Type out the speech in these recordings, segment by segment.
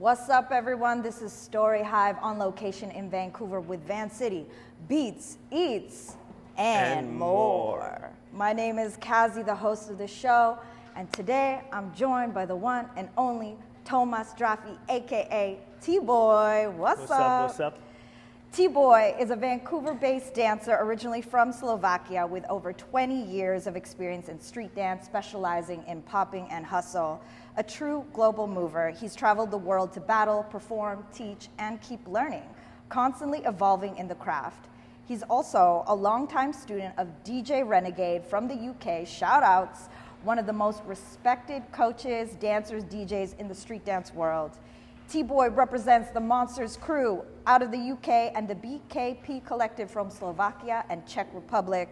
What's up, everyone? This is StoryHive on location in Vancouver with Vancity, beats, eats, and more. My name is Kazi, the host of the show, and today I'm joined by the one and only Tomas Drafi, aka T-Boy. What's up? What's up? T-Boy is a Vancouver-based dancer originally from Slovakia with over 20 years of experience in street dance, specializing in popping and hustle. A true global mover, he's traveled the world to battle, perform, teach, and keep learning, constantly evolving in the craft. He's also a longtime student of DJ Renegade from the UK, shout outs, one of the most respected coaches, dancers, DJs in the street dance world. T-Boy represents the Monsterz Crew out of the UK and the BKP collective from Slovakia and Czech Republic.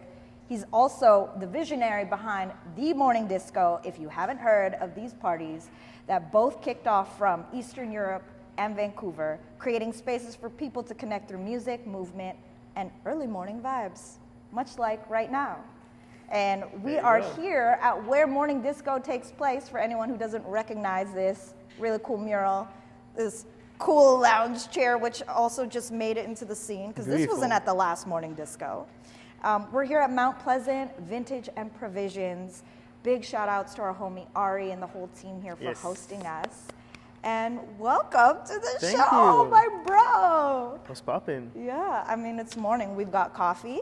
He's also the visionary behind The Morning Disco, if you haven't heard of these parties that both kicked off from Eastern Europe and Vancouver, creating spaces for people to connect through music, movement, and early morning vibes, much like right now. And we are here at where Morning Disco takes place, for anyone who doesn't recognize this really cool mural. This cool lounge chair, which also just made it into the scene, because this wasn't at the last Morning Disco. We're here at Mount Pleasant Vintage and Provisions. Big shout outs to our homie Ari and the whole team here for hosting us. And welcome to the show, my bro. What's poppin'? Yeah, I mean, it's morning. We've got coffee.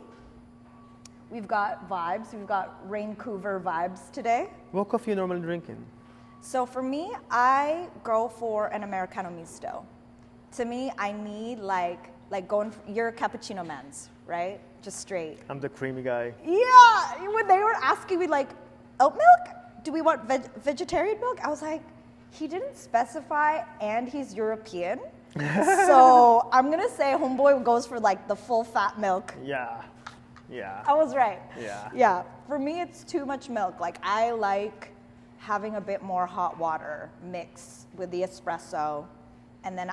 We've got vibes. We've got Vancouver vibes today. What coffee you normally drinking? So for me, I go for an Americano misto. To me, I need like going, you're a cappuccino man's, right? Just straight. I'm the creamy guy. Yeah, when they were asking me like, oat milk? Do we want vegetarian milk? I was like, he didn't specify and he's European. So I'm gonna say homeboy goes for like the full fat milk. Yeah. I was right. Yeah. For me, it's too much milk. Like I like having a bit more hot water mixed with the espresso. And then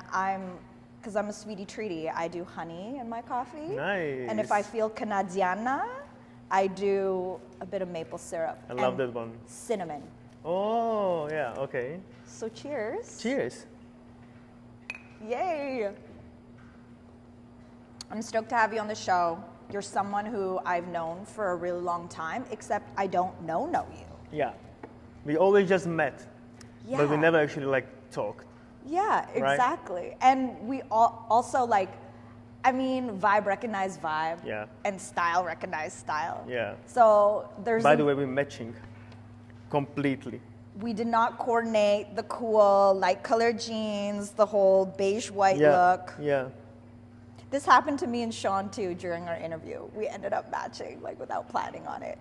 because I'm a sweetie treaty, I do honey in my coffee. Nice. And if I feel Canadiana, I do a bit of maple syrup. I love that one. Cinnamon. Oh, yeah, okay. So cheers. Cheers. Yay. I'm stoked to have you on the show. You're someone who I've known for a really long time, except I don't know you. Yeah. We always just met, but we never actually talked. Yeah, exactly. Right? And we also vibe recognize vibe. Yeah. And style recognize style. Yeah. So By the way, we're matching completely. We did not coordinate the cool light colored jeans, the whole beige white look. Yeah. This happened to me and Sean too during our interview. We ended up matching without planning on it.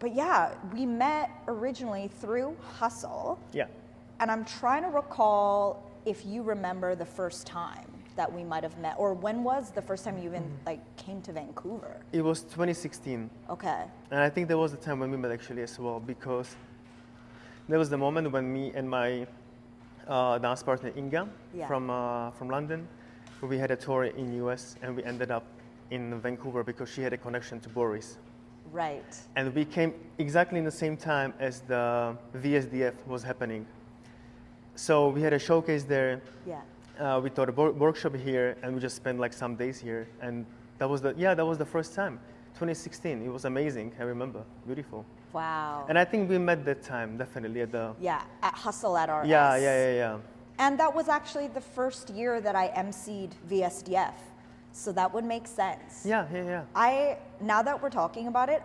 But yeah, we met originally through Hustle. Yeah. And I'm trying to recall if you remember the first time that we might have met, or when was the first time you even came to Vancouver? It was 2016. Okay. And I think there was a time when we met actually as well, because there was the moment when me and my dance partner Inga from London, we had a tour in US and we ended up in Vancouver because she had a connection to Boris. Right. And we came exactly in the same time as the VSDF was happening. So we had a showcase there. Yeah. We taught a workshop here, and we just spent some days here. And that was the first time, 2016. It was amazing. I remember, beautiful. Wow. And I think we met that time definitely at the at Hustle at RS. Yeah. And that was actually the first year that I emceed VSDF. So that would make sense. Yeah. Now that we're talking about it,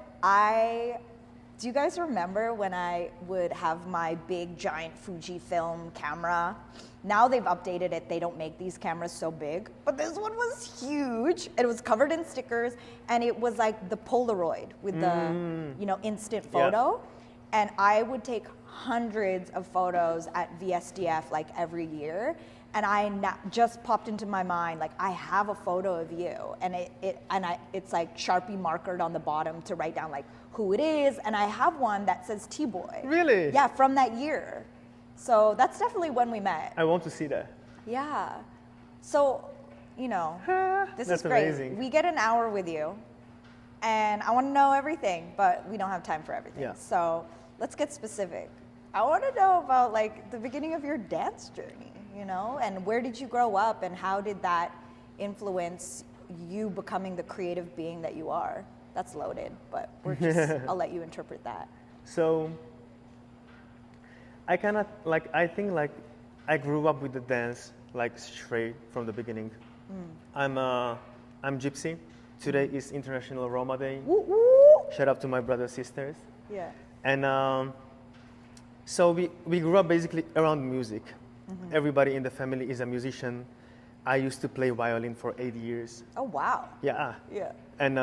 do you guys remember when I would have my big giant Fujifilm camera? Now they've updated it. They don't make these cameras so big, but this one was huge. It was covered in stickers, and it was like the Polaroid with the instant photo. Yeah. And I would take hundreds of photos at VSDF every year. And just popped into my mind, I have a photo of you, and it's Sharpie markered on the bottom to write down who it is, and I have one that says T-Boy. Really? Yeah, from that year. So that's definitely when we met. I want to see that. Yeah. So, this is great. Amazing. We get an hour with you, and I want to know everything, but we don't have time for everything. Yeah. So let's get specific. I want to know about the beginning of your dance journey. you know? And where did you grow up, and how did that influence you becoming the creative being that you are? That's loaded, but we're just, I'll let you interpret that. So I cannot, like, I think like I grew up with the dance like straight from the beginning. I'm Gypsy. Today is International Roma Day. Woo woo! Shout out to my brothers, sisters. Yeah. And so we grew up basically around music. Everybody in the family is a musician. I used to play violin for 8 years. Oh, wow. Yeah. Yeah. And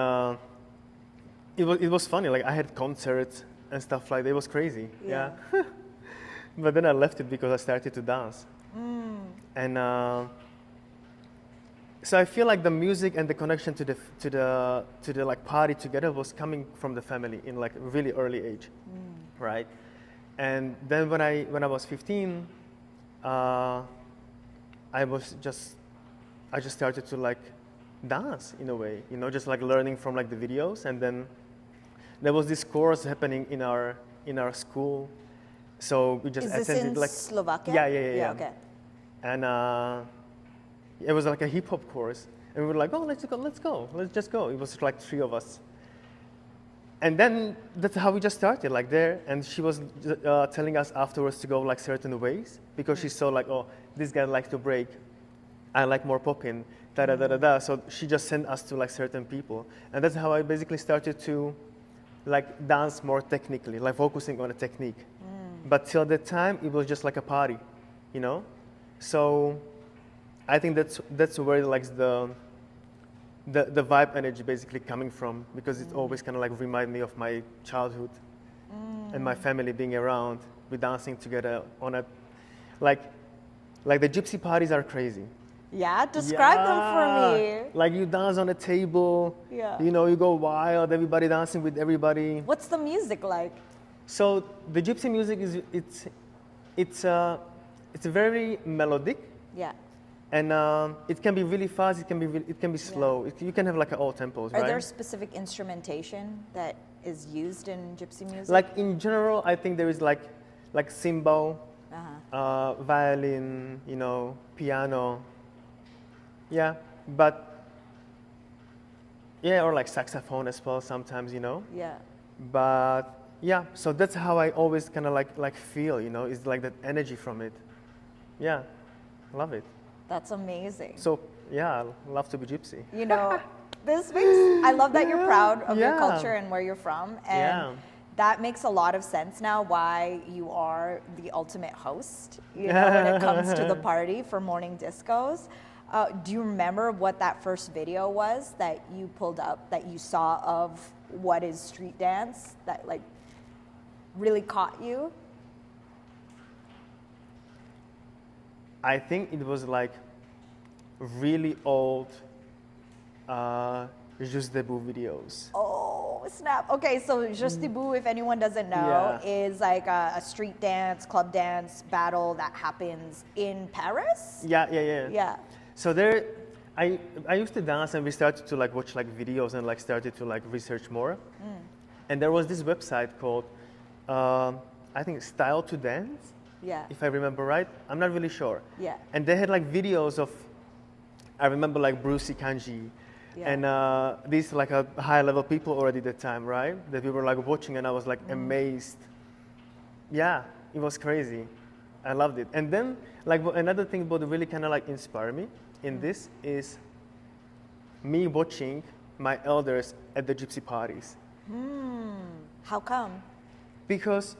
it was funny. Like I had concerts and stuff like that. It was crazy. Yeah. But then I left it because I started to dance. And so I feel like the music and the connection to the like party together was coming from the family in like a really early age, right? And then when I was 15, I just started to like dance in a way, you know, just like learning from like the videos. And then there was this course happening in our school, so we just Is this attended in like Slovakia? Yeah. Okay. And it was like a hip hop course, and we were like, oh, let's just go. It was like 3 of us. And then that's how we just started, like there. And she was telling us afterwards to go like certain ways, because she saw like, oh, this guy likes to break, I like more popping, da. So she just sent us to like certain people, and that's how I basically started to like dance more technically, like focusing on a technique. But till that time, it was just like a party, you know. So I think that's where like the vibe energy basically coming from, because it always kind of like remind me of my childhood and my family being around, we dancing together on a like the gypsy parties are crazy. Yeah, describe them for me. Like you dance on a table, you know, you go wild, everybody dancing with everybody. What's the music like? So the gypsy music is it's very melodic. Yeah. And it can be really fast. It can be slow. You can have like all tempos, right? Are there specific instrumentation that is used in gypsy music? Like in general, I think there is like cymbal, violin, you know, piano. Yeah, but yeah, or like saxophone as well sometimes, you know. Yeah. But yeah, so that's how I always kind of like feel, you know, it's like that energy from it. Yeah, love it. That's amazing. So yeah, I love to be gypsy. You know, this makes, I love that you're proud of your culture and where you're from. And that makes a lot of sense now why you are the ultimate host, you know, when it comes to the party for morning discos. Do you remember what that first video was that you pulled up, that you saw of what is street dance, that like really caught you? I think it was like really old Juste Debout videos. Oh, snap. Okay, so Juste Debout, if anyone doesn't know, is like a street dance, club dance battle that happens in Paris? Yeah. So there, I used to dance, and we started to like watch like videos and like started to like research more. And there was this website called, I think Style to Dance. Yeah. If I remember right, I'm not really sure. Yeah. And they had like videos of, I remember like Brucey Kanji, and these like a high level people already at the time, right? That we were like watching, and I was like amazed. Yeah, it was crazy. I loved it. And then like another thing that really kind of like inspired me in this is me watching my elders at the gypsy parties. How come? Because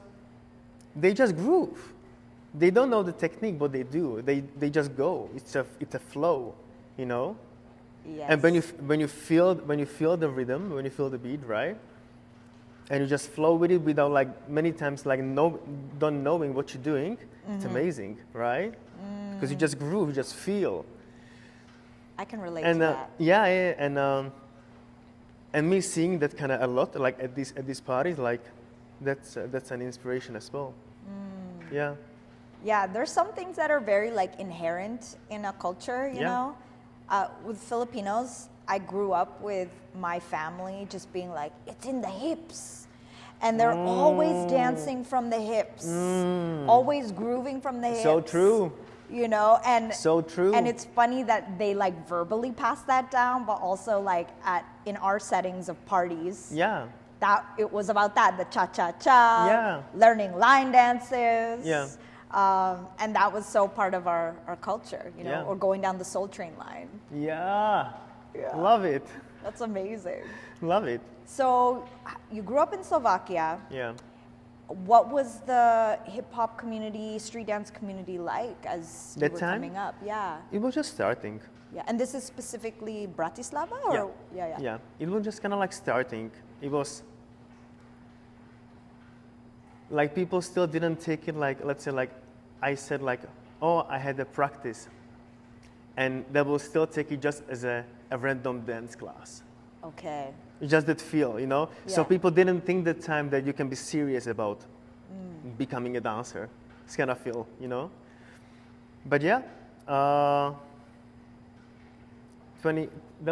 they just groove. They don't know the technique, but they do. They just go. It's a flow, you know. Yes. And when you feel the rhythm, when you feel the beat, right, and you just flow with it without like many times like don't knowing what you're doing, it's amazing, right? Because you just groove, you just feel. I can relate to that. And me seeing that kind of a lot, like at these parties, like that's an inspiration as well. Yeah. Yeah, there's some things that are very like inherent in a culture, you know. With Filipinos, I grew up with my family just being like, it's in the hips. And they're always dancing from the hips, always grooving from the hips. So true. you know, and so true. And it's funny that they like verbally pass that down, but also like in our settings of parties. Yeah. That it was about that, the cha-cha-cha, Yeah. learning line dances. Yeah. And that was so part of our culture, you know, Yeah. or going down the Soul Train line. Yeah. Yeah. Love it. That's amazing. Love it. So you grew up in Slovakia. Yeah. What was the hip hop community, street dance community like as you That were time? coming up? Yeah. It was just starting. Yeah. And this is specifically Bratislava or Yeah. It was just kind of like starting. It was like people still didn't take it like, let's say like I said like, oh, I had a practice. And they will still take it just as a random dance class. Okay. It just that feel, you know? So Yeah. people didn't think that time that you can be serious about becoming a dancer. It's kind of feel, you know? But yeah, that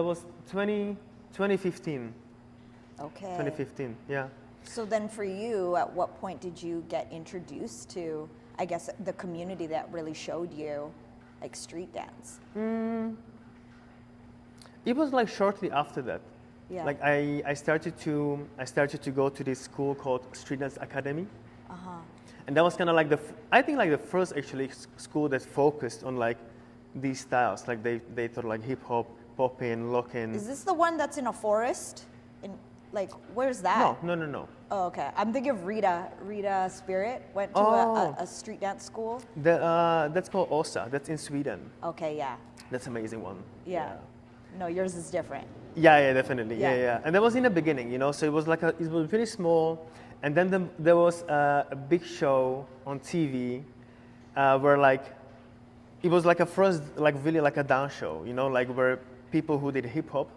was 2015. Okay. 2015, yeah. So then for you, at what point did you get introduced to, I guess, the community that really showed you like street dance? It was like shortly after that. Yeah. Like I started to go to this school called Street Dance Academy. And that was kind of like I think like the first actually school that focused on like these styles. Like they thought like hip hop, popping, locking. Is this the one that's in a forest? Like, where's that? No. Oh, okay. I'm thinking of Rita Spirit went to a street dance school. That's called Osa. That's in Sweden. Okay, yeah. That's an amazing one. Yeah. No, yours is different. Yeah, definitely. Yeah. Yeah. And that was in the beginning, you know. So it was like it was really small, and then there was a big show on TV where like it was like a first like really like a dance show, you know, like where people who did hip hop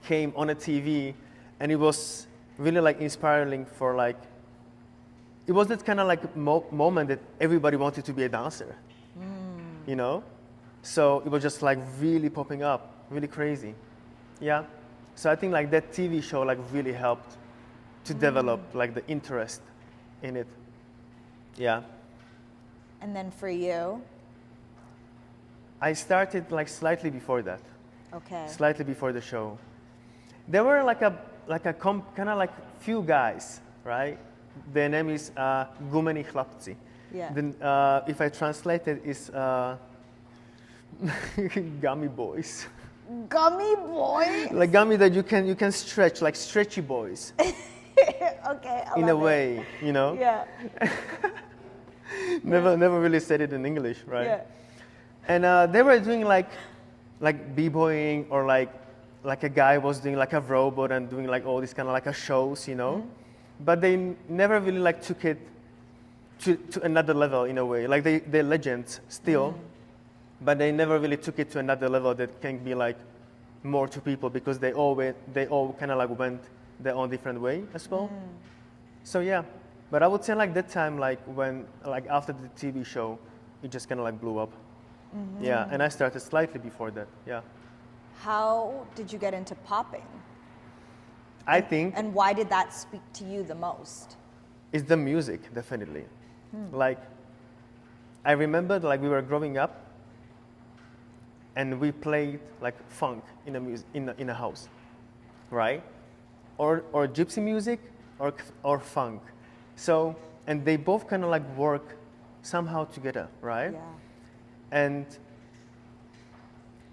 came on a TV, and it was really like inspiring for like it was that kind of like moment that everybody wanted to be a dancer, you know. So it was just like really popping up. Really crazy. Yeah. So I think like that TV show like really helped to develop like the interest in it. Yeah. And then for you? I started like slightly before that. Okay. Slightly before the show. There were like a kind of like few guys, right? Their name is Gumeni Chlapci. Yeah. Then if I translate it, it's gummy boys. Gummy boy? Like gummy that you can stretch, like stretchy boys. Okay, in a way, you know? Yeah. Never really said it in English, right? Yeah. And they were doing like b-boying, or like a guy was doing like a robot and doing like all these kind of like a shows, you know? But they never really like took it to another level in a way. Like they're legends still. But they never really took it to another level that can be like more to people, because they all kind of like went their own different way as well. So yeah, but I would say like that time, like when like after the TV show, it just kind of like blew up. Yeah, and I started slightly before that. Yeah. How did you get into popping? I think And why did that speak to you the most? it's the music, definitely. Like I remember like we were growing up, and we played like funk in a house, right? Or gypsy music or funk. So, and they both kind of like work somehow together, right? Yeah. And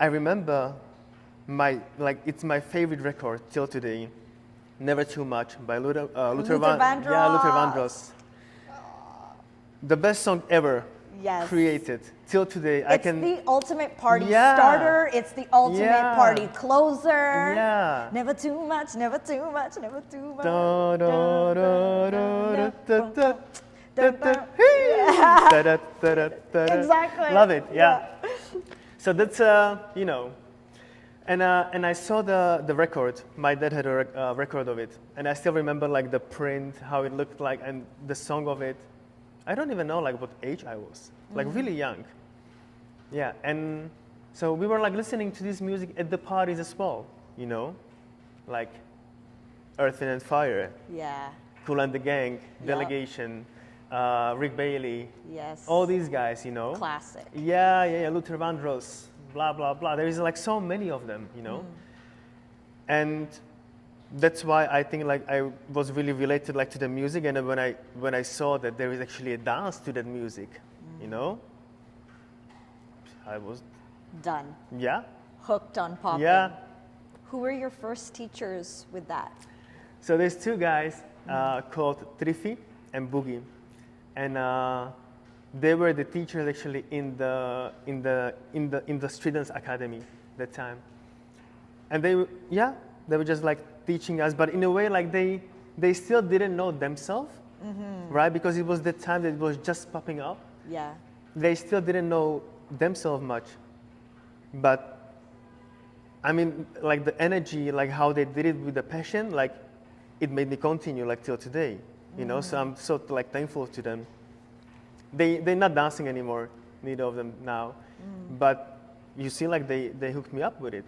I remember it's my favorite record till today, Never Too Much by Luther Vandross. Yeah, Luther Vandross. The best song ever created. Till today, It's the ultimate party starter. It's the ultimate party closer. Yeah. Never too much, never too much, never too much. Exactly. Love it. Yeah. So that's you know, and I saw the record. My dad had a record of it, and I still remember like the print, how it looked like, and the song of it. I don't even know like what age I was. Like really young. Yeah, and so we were like listening to this music at the parties as well, you know, like Earth, Wind and Fire, Yeah. Kool and the Gang, Delegation, Rick Bailey. Yes. All these guys, you know. Classic. Yeah, Luther Vandross, blah, blah, blah. There is like so many of them, you know. And that's why I think like I was really related like to the music, and then when I saw that there is actually a dance to that music, you know, I was Done. yeah. Hooked on popping. Yeah. Who were your first teachers with that? So there's two guys called Drafi and Boogie, and they were the teachers actually in the Street Dance Academy that time, and they were just like teaching us, but in a way like they still didn't know themselves, right? Because it was the time that it was just popping up. Yeah. They still didn't know themselves much, but I mean, like the energy, like how they did it with the passion, like it made me continue like till today, you know. So I'm so like thankful to them. They're not dancing anymore, neither of them now, but you see, like they hooked me up with it.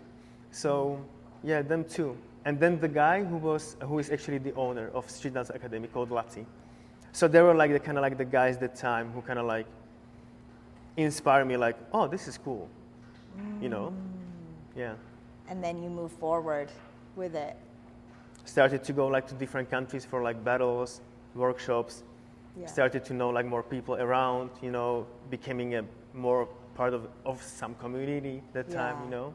So yeah, them too. And then the guy who is actually the owner of Street Dance Academy called Lati. So they were like the kind of like the guys that time who kind of like inspired me, like, oh, this is cool, you know. Yeah. And then you move forward with it. Started to go like to different countries for like battles, workshops. Yeah. Started to know like more people around, you know, becoming a more part of some community that time, you know.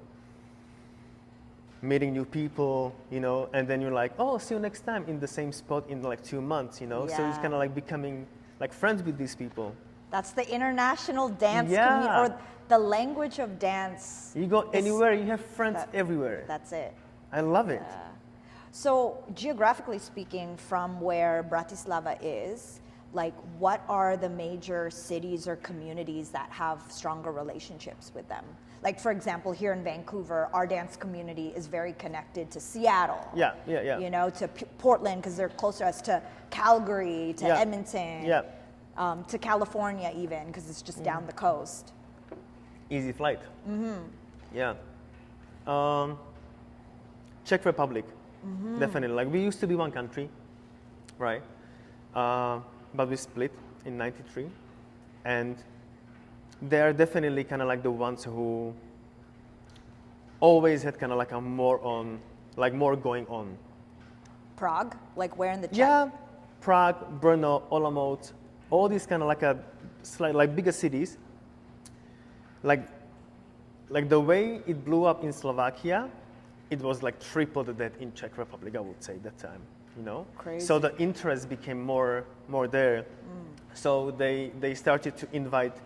Meeting new people, you know, and then you're like, oh, see you next time in the same spot in like 2 months, you know. So it's kind of like becoming like friends with these people. That's the international dance community, or the language of dance. You go anywhere, you have friends everywhere. That's it. I love it. So geographically speaking, from where Bratislava is, like what are the major cities or communities that have stronger relationships with them? Like for example, here in Vancouver, our dance community is very connected to Seattle. Yeah. You know, to Portland because they're close to us, to Calgary, to Edmonton. Yeah. To California even, because it's just down the coast. Easy flight. Yeah. Czech Republic, definitely. Like we used to be one country, right? But we split in '93, and they are definitely kind of like the ones who always had kind of like a more going on. Prague, like where in the Czech? Yeah, Prague, Brno, Olomouc. All these kind of like a slight, like bigger cities, like the way it blew up in Slovakia, it was like triple that in Czech Republic, I would say that time, you know. Crazy. So the interest became more there. So they started to invite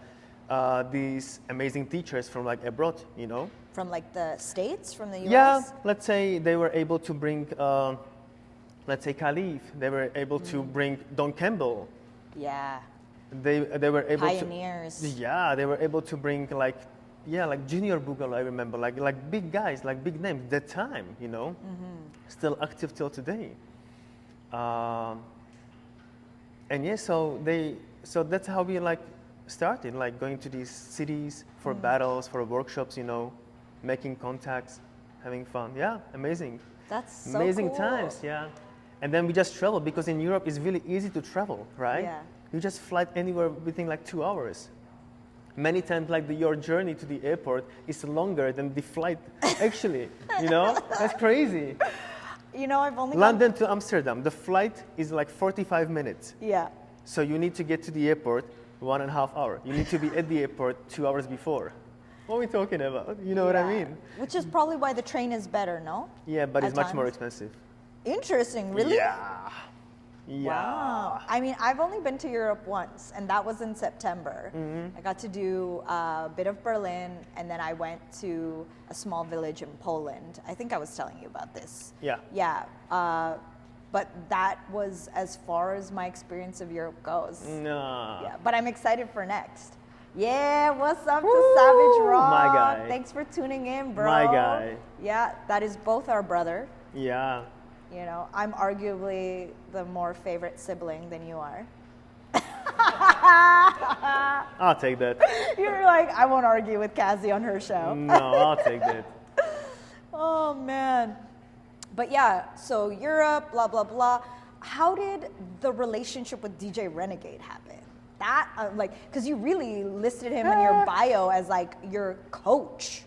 these amazing teachers from like abroad, you know. From like the States, from the US? Yeah, let's say they were able to bring, let's say Khalif. They were able to bring Don Campbell. Yeah. They were able Pioneers. they were able to bring like Junior Boogaloo, I remember, like big guys, like big names that time, you know, still active till today. And yeah, so that's how we like started, like going to these cities for battles, for workshops, you know, making contacts, having fun. Yeah, amazing. That's so amazing cool. times, yeah. And then we just travel because in Europe it's really easy to travel, right? Yeah. You just fly anywhere within like 2 hours. Many times, like your journey to the airport is longer than the flight, actually. You know, that's crazy. You know, I've only London to Amsterdam, the flight is like 45 minutes. Yeah. So you need to get to the airport 1.5 hours. You need to be at the airport 2 hours before. What are we talking about? You know what I mean? Which is probably why the train is better, no? Yeah, but it's At much more times. expensive. Interesting, really? Yeah. Wow. I mean, I've only been to Europe once, and that was in September. I got to do a bit of Berlin, and then I went to a small village in Poland. I think I was telling you about this. Yeah. Yeah. But that was as far as my experience of Europe goes. No. Yeah. But I'm excited for next. Yeah, what's up to Savage Rock? My guy. Thanks for tuning in, bro. My guy. Yeah, that is both our brother. Yeah. You know, I'm arguably the more favorite sibling than you are. I'll take that. You're like, I won't argue with Cassie on her show. No, I'll take that. Oh, man. But yeah, so Europe, blah, blah, blah. How did the relationship with DJ Renegade happen? that, because you really listed him in your bio as like your coach.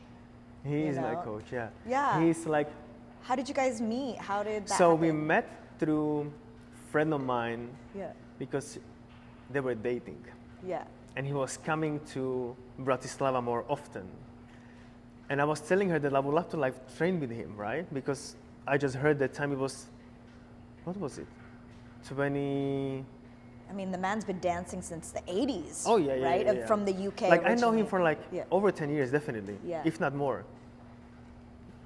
He's my coach, yeah. Yeah. He's like. How did you guys meet? How did that So happen? we met through a friend of mine. Yeah. Because they were dating. Yeah. And he was coming to Bratislava more often. And I was telling her that I would love to like train with him, right? Because I just heard that time it was, what was it? 20. I mean, the man's been dancing since the 80s. Oh yeah, yeah, right? yeah, yeah. From the UK. Like I know originally. him for like Yeah. over 10 years, definitely. Yeah. If not more.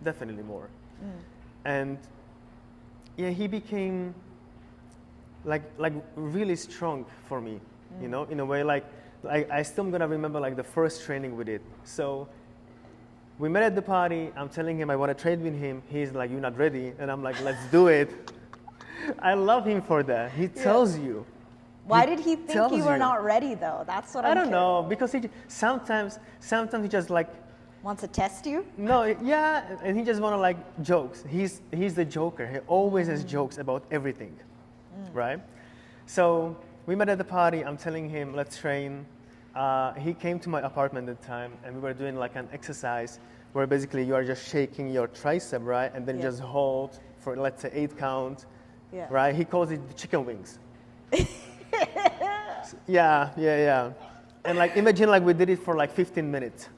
Definitely more. And yeah, he became like really strong for me, you know, in a way like I still am gonna remember like the first training we did. So we met at the party, I'm telling him I wanna train with him, he's like, you're not ready, and I'm like, let's do it. I love him for that. He tells you. Why did he think tells you were you. not ready though? That's what I I'm don't know, curious. because he sometimes he just like, Wants to test you? no, yeah, and he just wanna like jokes. He's the joker. He always has jokes about everything, right? So we met at the party. I'm telling him, let's train. He came to my apartment at the time, and we were doing like an exercise where basically you are just shaking your tricep, right, and then Yeah. just hold for let's say 8 count, Yeah. right? He calls it the chicken wings. Yeah. And like imagine like we did it for like 15 minutes.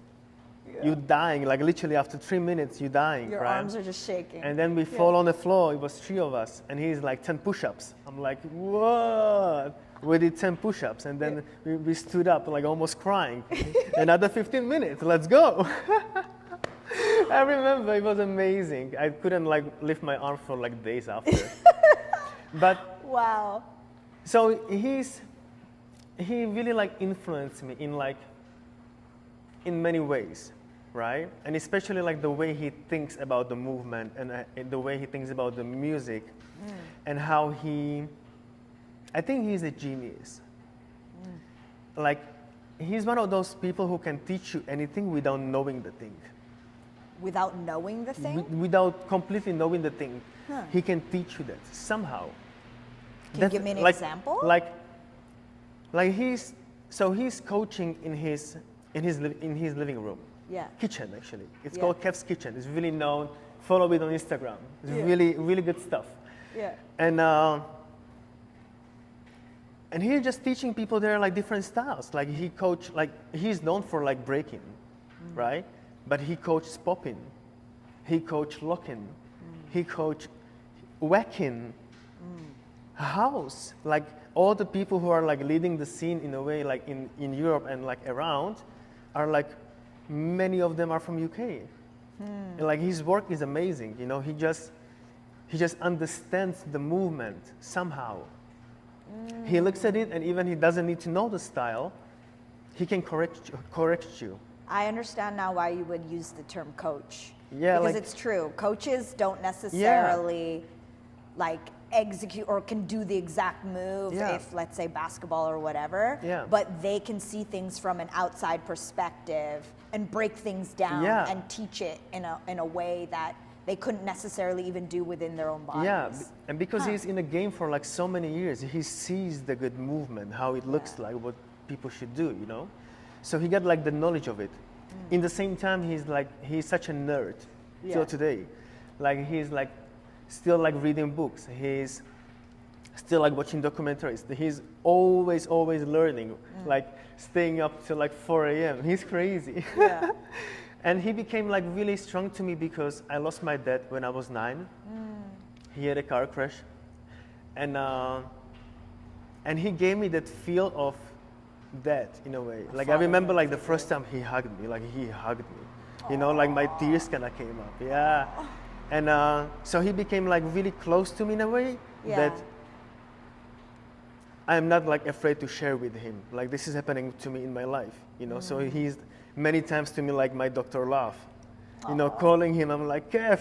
You're dying, like literally after 3 minutes, you're dying, Your right? arms are just shaking. And then we fall on the floor. It was 3 of us, and he's like 10 push-ups. I'm like, what? We did 10 push-ups, and then we stood up, like almost crying. Another 15 minutes. Let's go. I remember it was amazing. I couldn't like lift my arm for like days after. But Wow. so he really like influenced me in many ways, right? And especially like the way he thinks about the movement and the way he thinks about the music and how I think he's a genius. Like he's one of those people who can teach you anything without knowing the thing. Without knowing the thing? Without completely knowing the thing, he can teach you that somehow. Can you give me an like, example? Like he's coaching in his living room. Yeah. Kitchen actually. It's Yeah. called Kev's Kitchen. It's really known. Follow it on Instagram. It's Yeah. really good stuff. Yeah. And he's just teaching people there like different styles. Like he's known for like breaking, right? But he coaches popping. He coached locking. He coached whacking. House. Like all the people who are like leading the scene in a way like in Europe and like around are like many of them are from UK. And like his work is amazing, you know, he just understands the movement somehow. He looks at it and even he doesn't need to know the style, he can correct you. I understand now why you would use the term coach. Yeah, because like- it's true. Coaches don't necessarily like execute or can do the exact move Yeah. if, let's say, basketball or whatever. Yeah. But they can see things from an outside perspective and break things down Yeah. and teach it in a way that they couldn't necessarily even do within their own bodies. Yeah, and because he's in the game for like so many years, he sees the good movement, how it looks like, what people should do, you know? So he got like the knowledge of it. In the same time, he's such a nerd till today. Like he's like still like reading books. He's still like watching documentaries. He's always learning, like staying up till like 4 a.m. He's crazy. Yeah. And he became like really strong to me because I lost my dad when I was 9. He had a car crash, and he gave me that feel of dad in a way. Like I remember like the first time he hugged me, you know, like my tears kind of came up. Yeah. And so he became like really close to me in a way that I'm not like afraid to share with him. Like this is happening to me in my life, you know. So he's many times to me like my Dr. Love, you know, calling him. I'm like, Kev,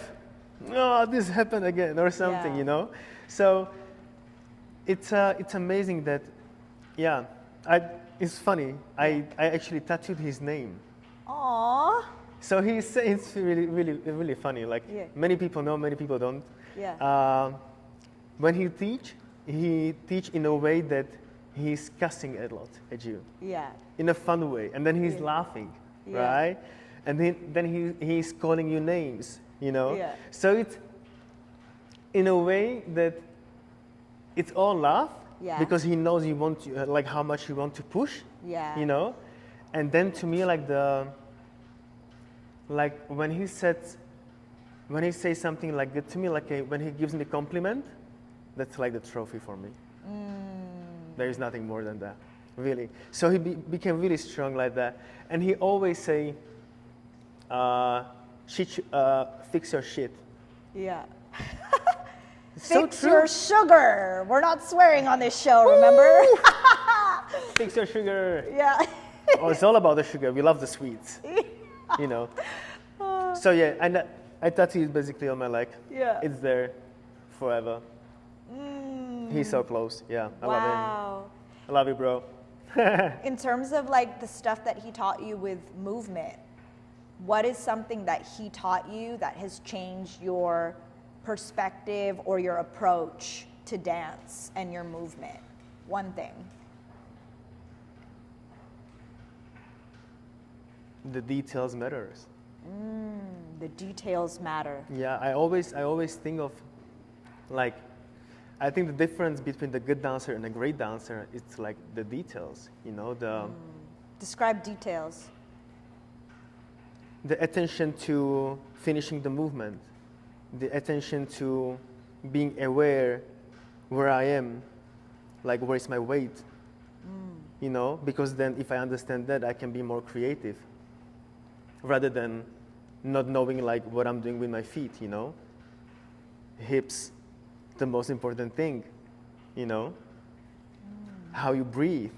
no, this happened again or something, you know. So it's amazing that, it's funny. I actually tattooed his name. Aww. So it's really funny. Like many people know, many people don't. Yeah. When he teach in a way that he's cussing a lot at you. Yeah. In a fun way, and then he's laughing, right? And then he's calling you names, you know? Yeah. So it's in a way that it's all laugh, because he knows you want to, like how much you want to push, you know? And then to me, like when he says something like good to me, like when he gives me a compliment, that's like the trophy for me. There is nothing more than that, really. So he became really strong like that. And he always say, fix your shit. Yeah. Fix your sugar. We're not swearing on this show, remember? Fix your sugar. Yeah. Oh, it's all about the sugar. We love the sweets, you know. So yeah, and I tattoo is basically on my leg. Yeah. It's there forever. He's so close. Yeah, I love him. I love you, bro. In terms of like the stuff that he taught you with movement, what is something that he taught you that has changed your perspective or your approach to dance and your movement? One thing. The details matters. The details matter. Yeah, I always think of, like, I think the difference between the good dancer and a great dancer is like the details, you know, Describe details. The attention to finishing the movement, the attention to being aware where I am, like where is my weight, you know, because then if I understand that, I can be more creative rather than not knowing like what I'm doing with my feet, you know. Hips, the most important thing, you know. How you breathe,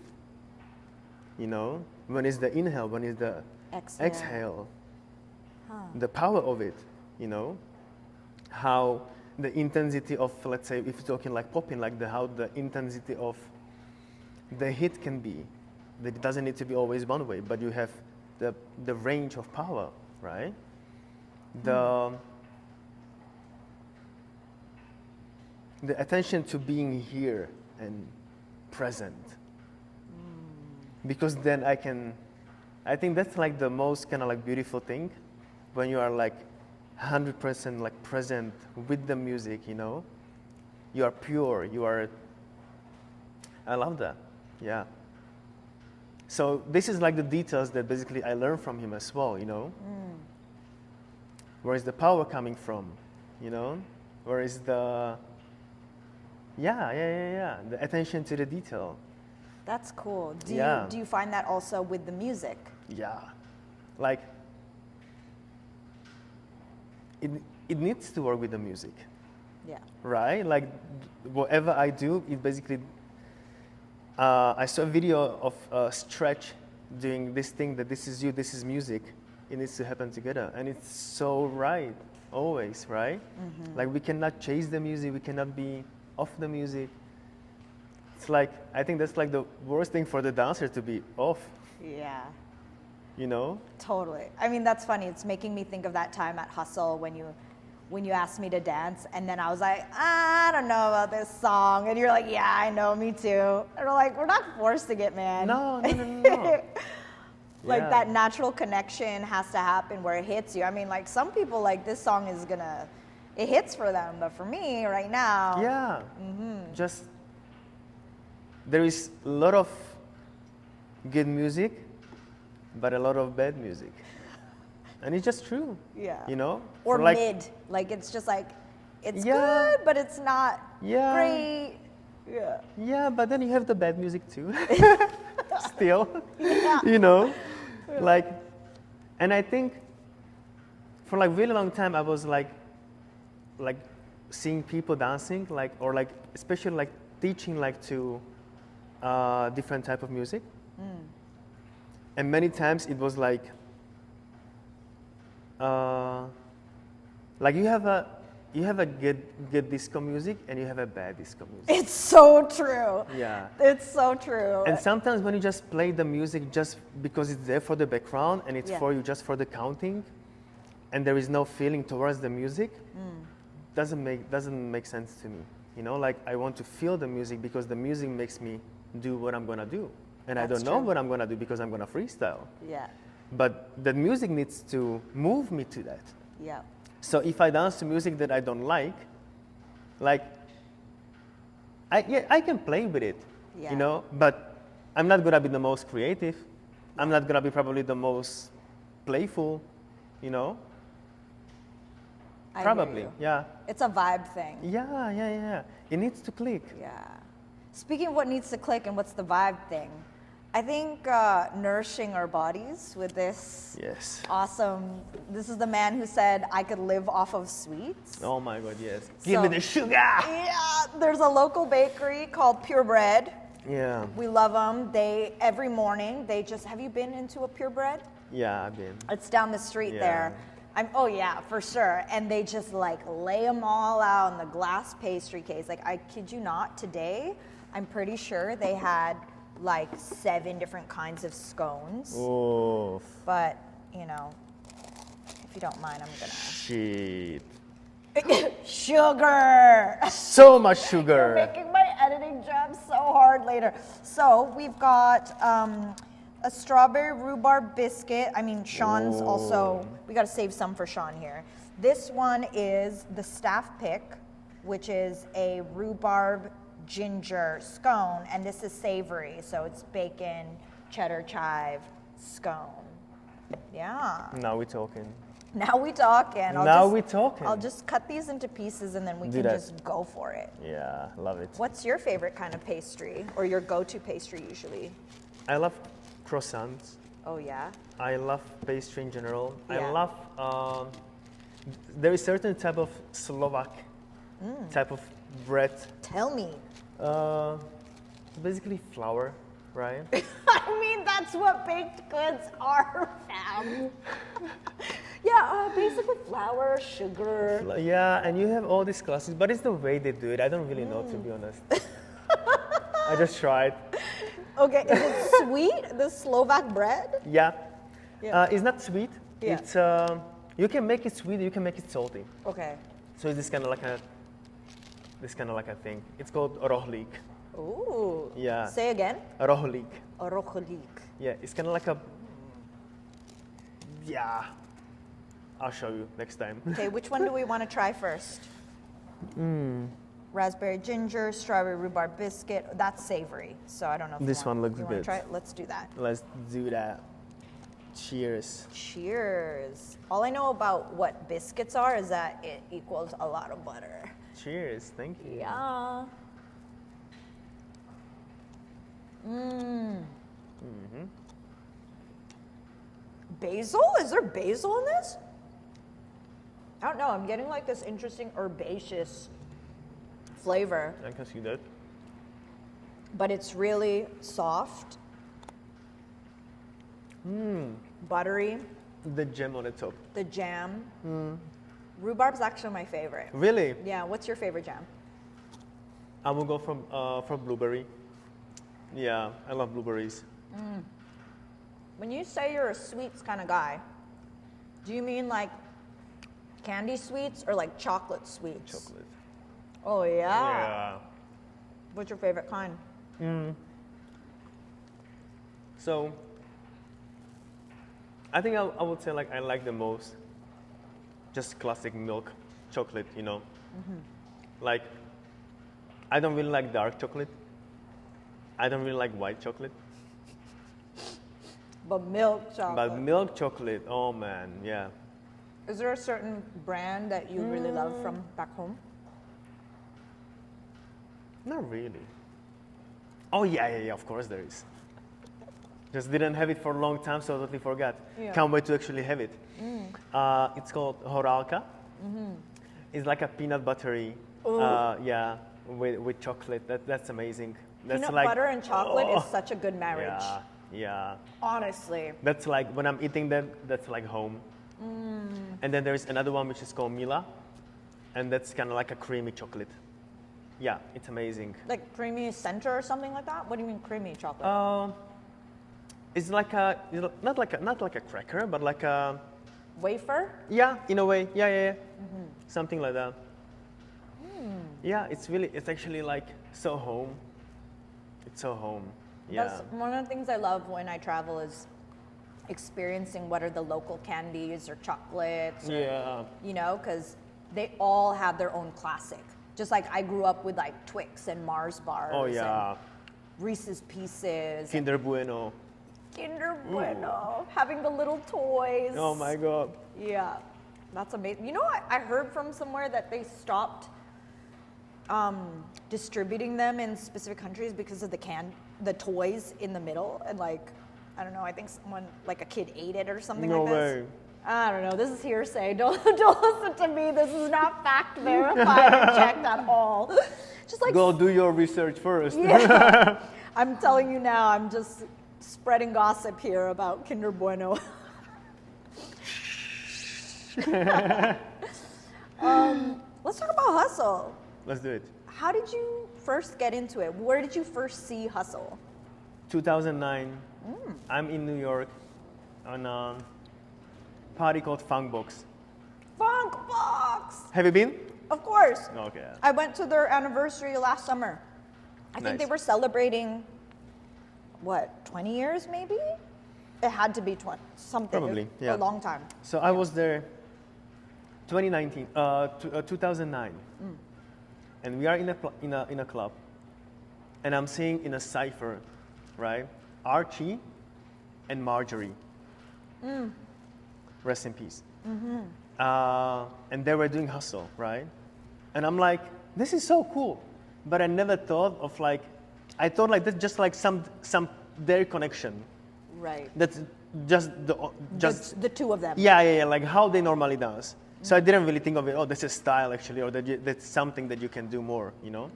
you know. When is the inhale, when is the exhale. The power of it, you know. How the intensity of, let's say, if you're talking like popping, like how the intensity of the hit can be. That it doesn't need to be always one way, but you have the range of power, right? The attention to being here and present. Because then I think that's like the most kind of like beautiful thing, when you are like 100% like present with the music, you know. You are pure, I love that, yeah. So this is like the details that basically I learned from him as well, you know. Where is the power coming from, you know? Where is the, the attention to the detail. That's cool. Do you find that also with the music? Yeah, like it needs to work with the music. Yeah. Right? Like whatever I do, it basically, I saw a video of Stretch doing this thing that this is you, this is music. It needs to happen together. And it's so right, always, right? Like we cannot chase the music, we cannot be off the music. It's like, I think that's like the worst thing for the dancer to be off. Yeah. You know? Totally. I mean, that's funny. It's making me think of that time at Hustle when you asked me to dance, and then I was like, I don't know about this song. And you're like, yeah, I know, me too. And we're like, we're not forcing it, man. No. Like that natural connection has to happen where it hits you. I mean, like some people, like this song is it hits for them, but for me right now. Yeah. Just, there is a lot of good music, but a lot of bad music. And it's just true. Yeah. You know? Or like, mid. Like it's just like, it's good, but it's not great. Yeah. Yeah, but then you have the bad music too. Still. Yeah. You know? Yeah. Like, and I think for like really long time I was like seeing people dancing, like, or like, especially like teaching like to different type of music. And many times it was like you have a good disco music and you have a bad disco music. It's so true. Yeah. It's so true. And sometimes when you just play the music just because it's there for the background and it's for you just for the counting, and there is no feeling towards the music, doesn't make sense to me. You know, like I want to feel the music because the music makes me do what I'm gonna do. And I That's don't know true. what I'm gonna do because I'm gonna freestyle. Yeah. But the music needs to move me to that. Yeah. So if I dance to music that I don't like I can play with it, Yeah. you know, but I'm not gonna be the most creative. I'm not gonna be probably the most playful, you know. I hear Probably, you. yeah. It's a vibe thing. Yeah. It needs to click. Yeah. Speaking of what needs to click and what's the vibe thing, I think nourishing our bodies with this Yes. awesome, this is the man who said I could live off of sweets. Oh my God, yes. Give me So- the sugar. Yeah, there's a local bakery called Pure Bread. Yeah. We love them. Every morning, have you been into a Pure Bread? Yeah, I've been. It's down the street Yeah. there. Oh yeah, for sure. And they just like lay them all out in the glass pastry case. Like, I kid you not, today, I'm pretty sure they had like 7 different kinds of scones. Oh, But, you know, if you don't mind, I'm shit. gonna. Sugar! So much You're sugar. making my editing job so hard later. So we've got a strawberry rhubarb biscuit. I mean, Sean's also, we got to save some for Sean here. This one is the staff pick, which is a rhubarb ginger scone, and this is savory, so it's bacon, cheddar chive scone. Yeah. Now we're talking. Now we talk, and We're talking. I'll just cut these into pieces, and then we Do can that. just go for it. Yeah, love it. What's your favorite kind of pastry, or your go-to pastry usually? I love croissants. Oh yeah. I love pastry in general. Yeah. I love, there is certain type of Slovak type of bread. Tell me. Basically flour, right? I mean, that's what baked goods are, fam. Yeah, basically flour, sugar. Yeah, and you have all these classes, but it's the way they do it. I don't really know, to be honest. I just tried. Okay, is it sweet, the Slovak bread? Yeah. Yeah. It's not sweet. Yeah. It's you can make it sweet, you can make it salty. Okay. So it's this kind of like a thing. It's called rohlik. Ooh. Yeah. Say again. Rohlik. Rohlik. Yeah, it's kind of like a. Yeah. I'll show you next time. Okay, which one do we want to try first? Raspberry ginger, strawberry rhubarb biscuit. That's savory, so I don't know if This you want, one looks you want to good. try it? Let's do that. Let's do that. Cheers. Cheers. All I know about what biscuits are is that it equals a lot of butter. Cheers. Thank you. Yeah. Basil? Is there basil in this? I don't know. I'm getting like this interesting herbaceous flavor, I can see that. but it's really soft, buttery. The gem on the top. The jam. Rhubarb's actually my favorite. Really? Yeah. What's your favorite jam? I will go from blueberry. Yeah, I love blueberries. When you say you're a sweets kind of guy, do you mean like candy sweets or like chocolate sweets? Chocolate. Oh yeah. Yeah. What's your favorite kind? So, I think I would say like I like the most just classic milk chocolate, you know. Like, I don't really like dark chocolate. I don't really like white chocolate. But milk chocolate. But milk chocolate, oh man, yeah. Is there a certain brand that you really love from back home? Not really. Oh yeah, of course there is. Just didn't have it for a long time, so totally forgot. Yeah. Can't wait to actually have it. It's called horálka. It's like a peanut buttery, yeah, with chocolate. That's amazing. That's Peanut like, butter and chocolate is oh, such a good marriage. Yeah. Honestly. That's like when I'm eating them. That's like home. And then there's another one which is called Mila, and that's kind of like a creamy chocolate. Yeah, it's amazing. Like creamy center or something like that? What do you mean creamy chocolate? It's like a not like a cracker, but like a Wafer? yeah, in a way, yeah. Something like that. Yeah, it's actually like so home. It's so home. Yeah. That's one of the things I love when I travel is experiencing what are the local candies or chocolates. Or, you know, because they all have their own classic. Just like I grew up with like Twix and Mars bars. Oh yeah. And Reese's Pieces. Kinder Bueno. Kinder Bueno. Having the little toys. Oh my God. Yeah. That's amazing. You know, I heard from somewhere that they stopped distributing them in specific countries because of the toys in the middle, and like, I don't know, I think someone, like a kid ate it or something No like this. way. I don't know, this is hearsay. Don't listen to me. This is not fact verified or checked at all. Just like go do your research first. Yeah. I'm telling you now, I'm just spreading gossip here about Kinder Bueno. Let's talk about hustle. Let's do it. How did you first get into it? Where did you first see hustle? 2009. I'm in New York on a party called Funkbox. Funkbox! Have you been? Of course. Okay. I went to their anniversary last summer. I think they were celebrating, what, 20 years maybe? It had to be 20, something. Probably, yeah. A long time. So I was there 2009. And we are in a club. And I'm seeing in a cipher, right? Archie and Marjorie. Rest in peace. And they were doing hustle, right? And I'm like, this is so cool. But I never thought of like, I thought like that's just like some their connection. Right. That's just the two of them. Yeah, like how they normally dance. So I didn't really think of it, oh, this is style actually, or that's something that you can do more, you know?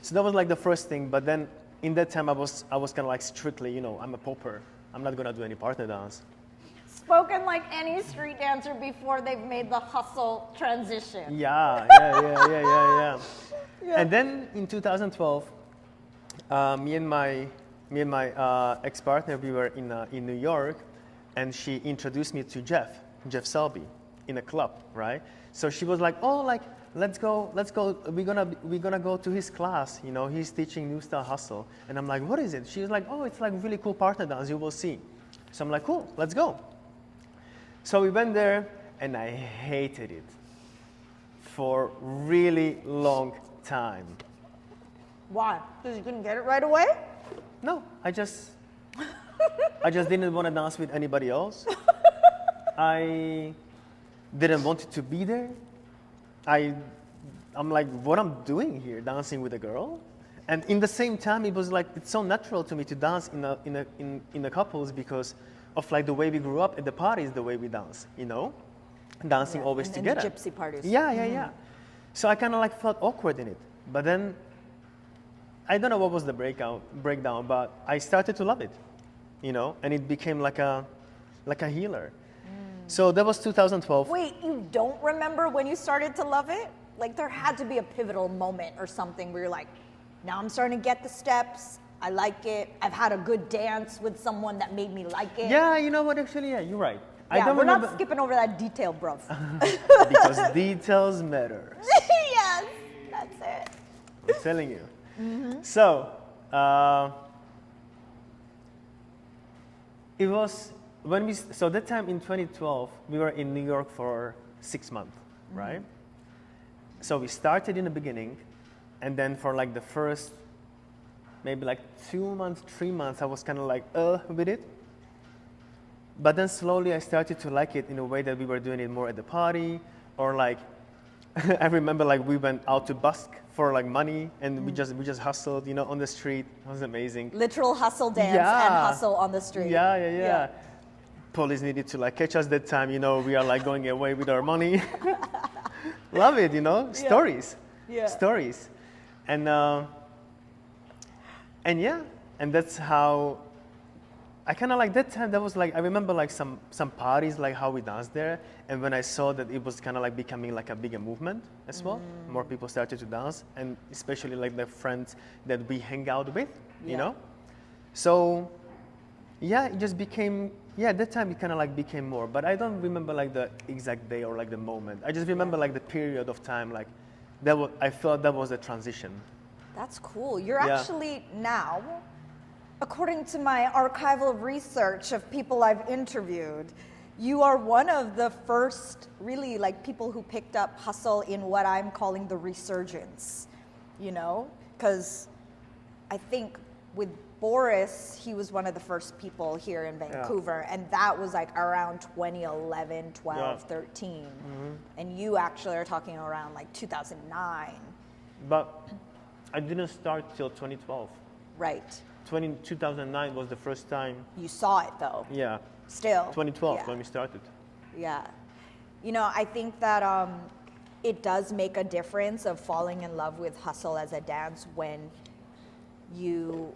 So that was like the first thing, but then in that time I was kind of like strictly, you know, I'm a popper. I'm not gonna do any partner dance. Spoken like any street dancer before they've made the hustle transition. Yeah. And then in 2012, me and my ex-partner, we were in New York, and she introduced me to Jeff Selby in a club, right? So she was like, oh, like let's go. We're gonna go to his class. You know, he's teaching new style hustle. And I'm like, what is it? She was like, oh, it's like really cool partner dance. You will see. So I'm like, cool, let's go. So we went there, and I hated it for really long time. Why? Because you couldn't get it right away? No, I just didn't want to dance with anybody else. I didn't want it to be there. I'm like, what I'm doing here, dancing with a girl? And in the same time, it was like, it's so natural to me to dance in a couples because of like the way we grew up at the parties, the way we dance, you know? Dancing always together. And gypsy parties. Yeah. So I kind of like felt awkward in it. But then, I don't know what was the breakdown, but I started to love it, you know? And it became like a healer. So that was 2012. Wait, you don't remember when you started to love it? Like there had to be a pivotal moment or something where you're like, now I'm starting to get the steps. I like it. I've had a good dance with someone that made me like it. Yeah, you know what? Actually, yeah, you're right. We're not skipping over that detail, bro. Because details matter. Yes, that's it. I'm telling you. So, it was so that time in 2012, we were in New York for 6 months, right? So we started in the beginning, and then for like the first, maybe like 2 months, 3 months, I was kind of like, with it. But then slowly I started to like it in a way that we were doing it more at the party, or like, I remember like we went out to busk for like money, and we just hustled, you know, on the street. It was amazing. Literal hustle dance and hustle on the street. Yeah. Police needed to like catch us that time, you know, we are like going away with our money. Love it, you know, stories. And that's how I kind of like that time. That was like, I remember like some parties, like how we danced there. And when I saw that it was kind of like becoming like a bigger movement as well, more people started to dance, and especially like the friends that we hang out with, you know. So yeah, it just became, at that time it kind of like became more, but I don't remember like the exact day or like the moment. I just remember like the period of time, like I felt that was a transition That's cool. You're Yeah. actually now, according to my archival research of people I've interviewed, you are one of the first really like people who picked up hustle in what I'm calling the resurgence, you know? Because I think with Boris, he was one of the first people here in Vancouver, and that was like around 2011, 12, 13. And you actually are talking around like 2009. But I didn't start till 2012. Right. 2009 was the first time. You saw it though. Yeah. Still. 2012 Yeah. when we started. Yeah. You know, I think that it does make a difference of falling in love with hustle as a dance when you,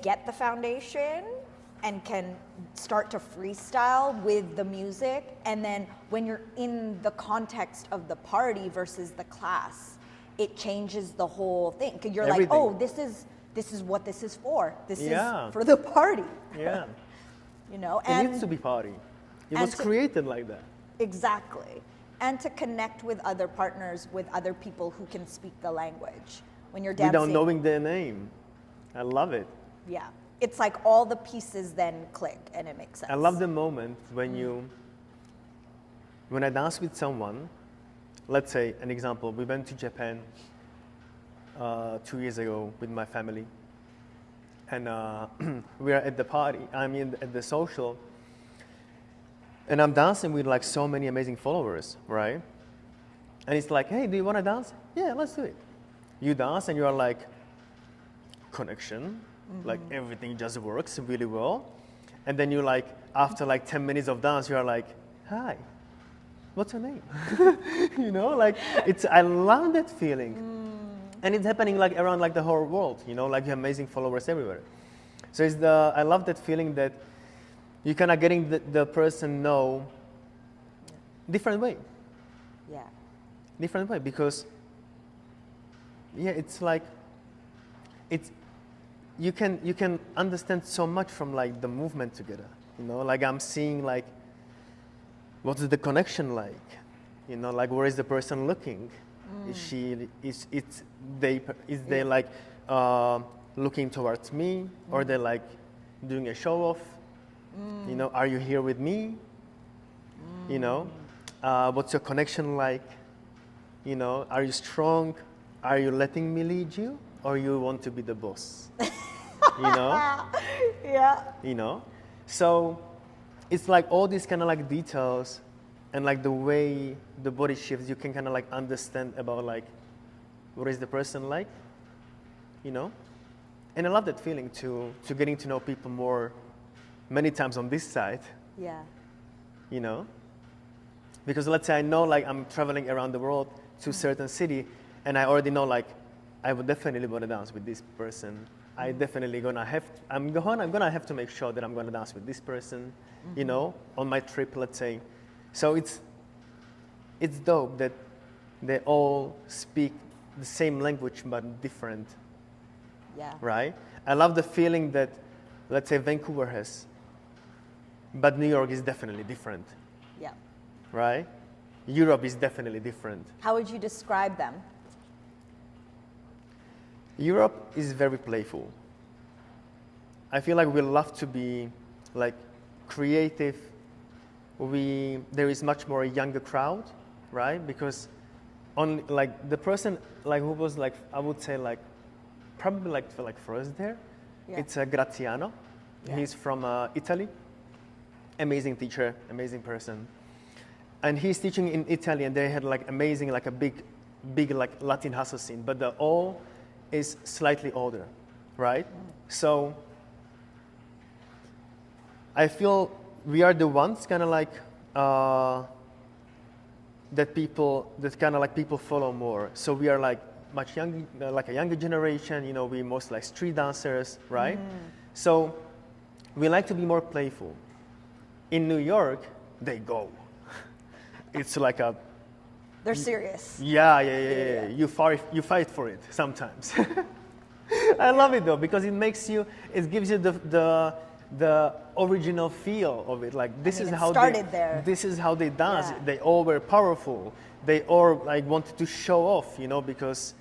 get the foundation and can start to freestyle with the music, and then when you're in the context of the party versus the class, it changes the whole thing. 'Cause you're Everything. like, oh, this is what this is for. This Yeah. is for the party. Yeah. You know, It and needs to be party. It and was to- created like that. exactly. And to connect with other partners, with other people who can speak the language. When you're dancing. Without knowing their name. I love it. Yeah. It's like all the pieces then click and it makes sense. I love the moment when when I dance with someone, let's say an example, we went to Japan 2 years ago with my family, and we are at the party, at the social, and I'm dancing with like so many amazing followers, right? And it's like, hey, do you want to dance? Yeah, let's do it. You dance and you are like, connection, like everything just works really well. And then you like, after like 10 minutes of dance, you are like, hi, what's your name? You know, like I love that feeling. And it's happening like around like the whole world, you know, like you have amazing followers everywhere. So I love that feeling that you kind of getting the person know different way. Yeah. Different way, because it's like, you can understand so much from like the movement together, you know, like I'm seeing like, what is the connection like, you know, like where is the person looking? Is they like looking towards me, or they like doing a show off? You know, are you here with me? You know, what's your connection like? You know, are you strong? Are you letting me lead you, or you want to be the boss? You know? Yeah. You know? So it's like all these kind of like details and like the way the body shifts, you can kind of like understand about like what is the person like, you know? And I love that feeling to getting to know people more many times on this side, Yeah. you know? Because let's say I know like I'm traveling around the world to a certain city, and I already know like I would definitely want to dance with this person. I definitely I'm gonna have to make sure that I'm gonna dance with this person, you know, on my trip, let's say. So it's dope that they all speak the same language but different, Yeah. right? I love the feeling that, let's say, Vancouver has, but New York is definitely different, Yeah. right? Europe is definitely different. How would you describe them? Europe is very playful. I feel like we love to be like creative. There is much more a younger crowd, right? Because on like the person like who was like, I would say like probably like first there, it's Graziano. Yeah. He's from Italy. Amazing teacher, amazing person. And he's teaching in Italy, and they had like amazing, like a big like Latin hustle scene, but the all is slightly older, right? So I feel we are the ones kind of like that kind of like people follow more. So we are like much young, like a younger generation, you know, we most like street dancers, right? So we like to be more playful. In New York, they go. It's like They're serious. Yeah. You fight for it sometimes. I love it though, because it gives you the original feel of it. Like this is how they dance. Yeah. They all were powerful. They all like wanted to show off, you know, because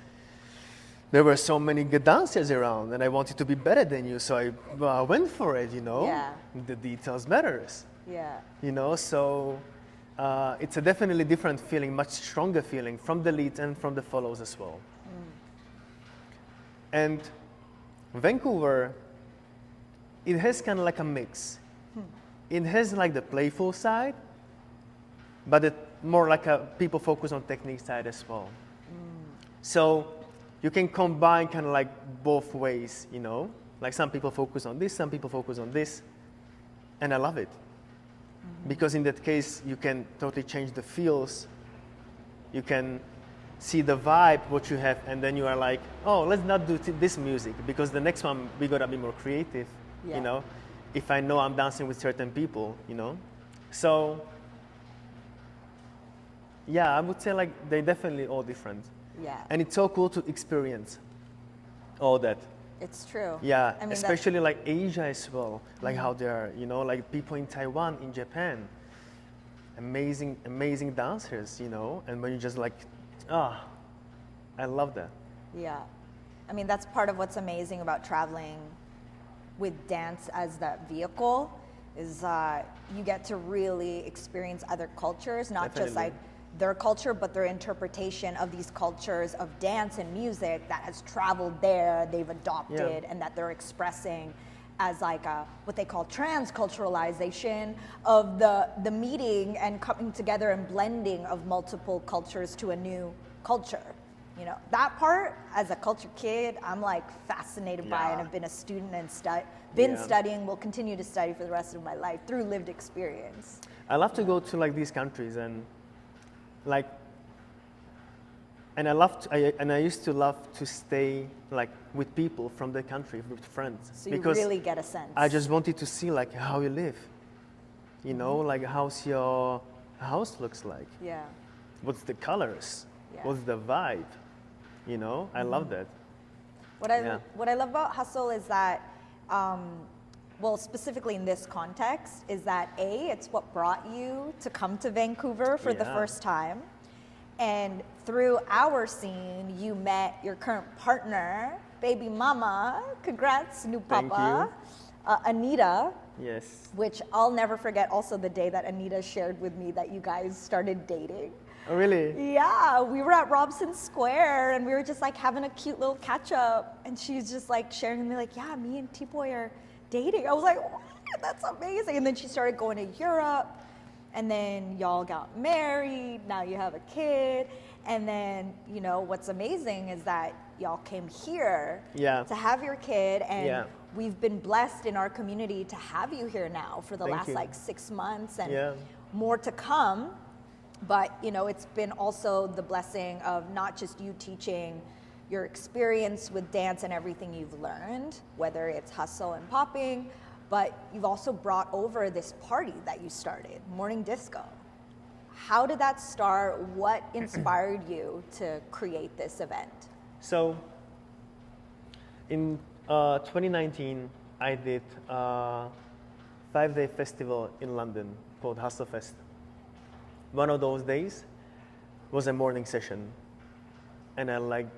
there were so many good dancers around, and I wanted to be better than you, so I went for it, you know? Yeah. The details matters. Yeah. You know, so it's a definitely different feeling, much stronger feeling from the leads and from the follows as well. And Vancouver, it has kind of like a mix. It has like the playful side, but it more like a people focus on technique side as well. So you can combine kind of like both ways, you know? Like some people focus on this, some people focus on this, and I love it. Because in that case, you can totally change the feels. You can see the vibe, what you have, and then you are like, oh, let's not do this music, because the next one, we gotta be more creative, you know? If I know I'm dancing with certain people, you know? So, yeah, I would say like they're definitely all different. Yeah. And it's so cool to experience all that. It's true. Yeah, I mean, especially like Asia as well, like how they're, you know, like people in Taiwan, in Japan, amazing, amazing dancers, you know, and when you just like, I love that. Yeah. I mean, that's part of what's amazing about traveling with dance as that vehicle is you get to really experience other cultures, not just like their culture, but their interpretation of these cultures of dance and music that has traveled there, they've adopted, and that they're expressing as like a, what they call transculturalization of the meeting and coming together and blending of multiple cultures to a new culture. You know, that part, as a culture kid, I'm like fascinated by, and I've been a student and studying, will continue to study for the rest of my life through lived experience. I love to go to like these countries and like, and I used to love to stay like with people from the country, with friends. So you really get a sense. I just wanted to see like how you live, you know, like how's your house looks like. Yeah. What's the colors? Yeah. What's the vibe? You know, I love that. What I love about Hustle is that, well, specifically in this context, is that it's what brought you to come to Vancouver for the first time. And through our scene, you met your current partner, baby mama, congrats, new papa, Anita. Yes. Which I'll never forget also the day that Anita shared with me that you guys started dating. Oh, really? Yeah, we were at Robson Square and we were just like having a cute little catch up. And she's just like sharing with me like, yeah, me and T-Boy are dating. I was like, wow, that's amazing. And then she started going to Europe. And then y'all got married. Now you have a kid. And then, you know, what's amazing is that y'all came here to have your kid. And we've been blessed in our community to have you here now for the last like 6 months and more to come. But, you know, it's been also the blessing of not just you teaching your experience with dance and everything you've learned, whether it's hustle and popping, but you've also brought over this party that you started, Morning Disco. How did that start? What inspired you to create this event? So, in 2019, I did a 5-day festival in London called Hustle Fest. One of those days was a morning session, and I liked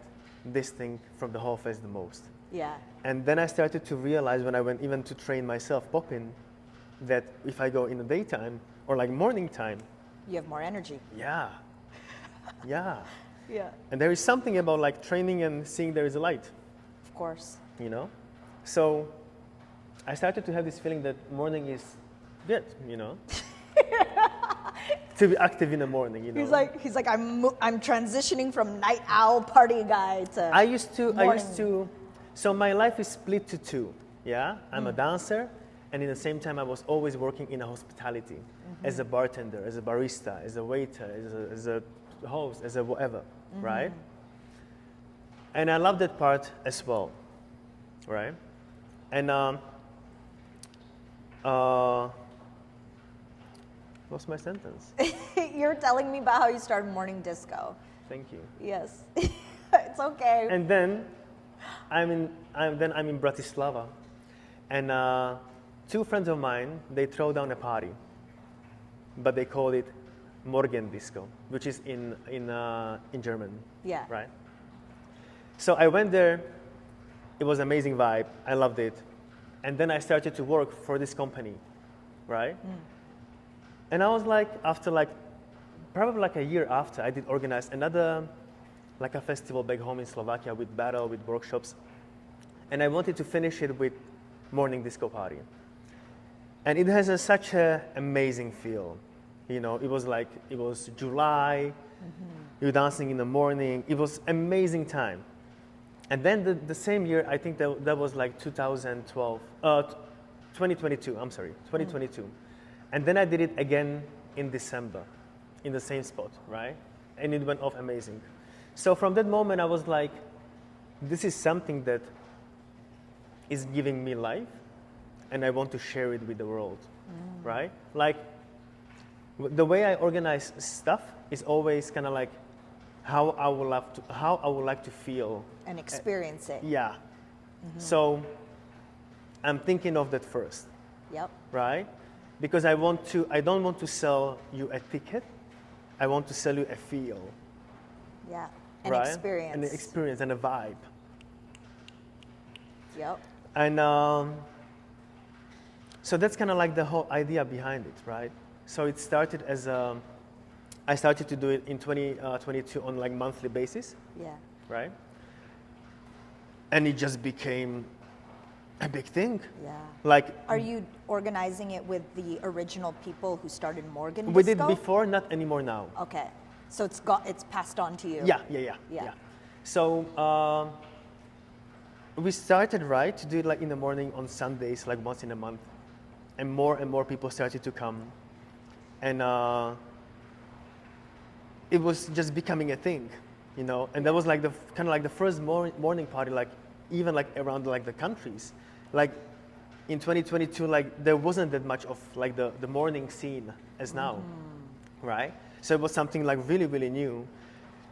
this thing from the whole fest the most. Yeah. And then I started to realize when I went even to train myself popping, that if I go in the daytime or like morning time, you have more energy. Yeah. Yeah. Yeah. And there is something about like training and seeing there is a light. Of course. You know? So I started to have this feeling that morning is good, you know? To be active in the morning, you know. He's like I'm transitioning from night owl party guy to I used to so my life is split to two. Yeah? I'm a dancer, and in the same time I was always working in a hospitality as a bartender, as a barista, as a waiter, as a host, as a whatever, right? And I love that part as well, right? And what's my sentence? You're telling me about how you started Morning Disco. Thank you. Yes, it's okay. And then I'm in Bratislava, and 2 friends of mine, they throw down a party, but they call it Morgen Disco, which is in German. Yeah. Right. So I went there. It was amazing vibe. I loved it. And then I started to work for this company, right? And I was like, after like, probably like a year after, I did organize another, like a festival back home in Slovakia with battle, with workshops. And I wanted to finish it with morning disco party. And it has such an amazing feel. You know, it was July, you're dancing in the morning. It was amazing time. And then the same year, I think that was like 2022, I'm sorry, 2022. And then I did it again in December, in the same spot, right? And it went off amazing. So from that moment, I was like, this is something that is giving me life, and I want to share it with the world, right? Like, the way I organize stuff is always kind of like how I would like to feel And experience it. Yeah. So I'm thinking of that first, Yep. right? Because I don't want to sell you a ticket. I want to sell you a feel, Yeah. An right? experience. An experience and a vibe. Yep. And so that's kind of like the whole idea behind it, right? So it started as I started to do it in 2022 on like monthly basis, Yeah. right? And it just became a big thing. Yeah. Like Are you organizing it with the original people who started Morgan we Disco? did before, not anymore now. Okay. So it's passed on to you. Yeah. So we started to do it like in the morning on Sundays, like once in a month, and more people started to come, and it was just becoming a thing, you know. And that was like the kind of like the first morning party, like even like around like the countries, like in 2022, like there wasn't that much of like the morning scene as now, right? So it was something like really, really new,